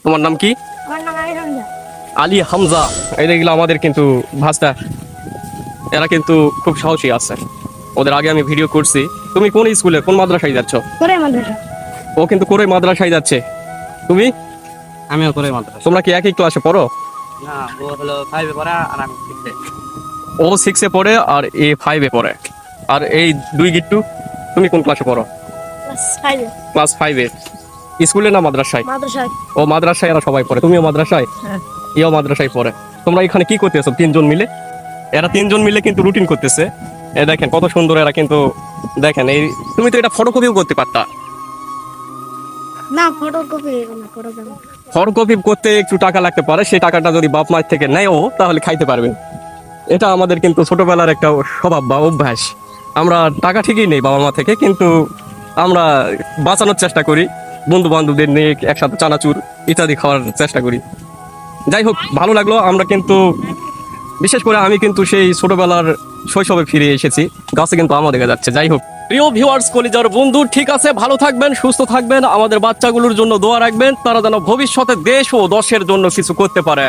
তোমার নাম কি? আমার নাম আলী হামজা। আলী হামজা। এইগুলো আমাদের কিন্তু ভাস্তা, এরা কিন্তু খুব সাহসী আছে। ওদের আগে আমি ভিডিও করছি। তুমি কোন স্কুলে, কোন মাদ্রাসায় যাচ্ছ? করে মাদ্রাসা। ও কিন্তু করে মাদ্রাসায় যাচ্ছে। তুমি? আমিও করে মাদ্রাসা। তোমরা কি একই ক্লাসে পড়ো? না, ও হলো 5 এ পড়ে আর আমি 6 এ। ও 6 এ পড়ে আর এ 5 এ পড়ে। আর এই দুই গিট্টু, তুমি কোন ক্লাসে পড়ো? ক্লাস 5 এ। ক্লাস 5 এ। স্কুলে না মাদ্রাসায়? মাদ্রাসায়। ও মাদ্রাসায়, এরা সবাই পড়ে। তুমিও মাদ্রাসায়? হ্যাঁ। এও মাদ্রাসায় পড়ে। তোমরা এখানে কি করতেছো তিনজন মিলে? এরা তিনজন মিলে কিন্তু রুটিন করতেছে। এ দেখেন কত সুন্দর এরা কিন্তু। দেখেন এই, তুমি তো এটা ফটোকপিও করতে পারতা। না, ফটোকপি না, ফটোকপি। ফটোকপি করতে একটু টাকা লাগতে পারে, সেই টাকাটা যদি বাপ মায়ের থেকে নেয়ও তাহলে খাইতে পারবেন। এটা আমাদের কিন্তু ছোটবেলার একটা স্বভাব বা অভ্যাস। আমরা টাকা ঠিকই নেই বাবা মা থেকে, কিন্তু আমরা বাঁচানোর চেষ্টা করি। বন্ধু বান্ধবদের নিয়ে একসাথে চানাচুর ইত্যাদি খাওয়ার চেষ্টা করি। যাই হোক, ভালো লাগলো। আমরা কিন্তু বিশেষ করে আমি কিন্তু সেই ছোটবেলার শৈশবে ফিরে এসেছি। গাছে কিন্তু আমও দেখা যাচ্ছে। যাই হোক, প্রিয় ভিউয়ার্স, কলিজার বন্ধু, ঠিক আছে, ভালো থাকবেন, সুস্থ থাকবেন, আমাদের বাচ্চাগুলোর জন্য দোয়া রাখবেন, তারা যেন ভবিষ্যতে দেশ ও দশের জন্য কিছু করতে পারে।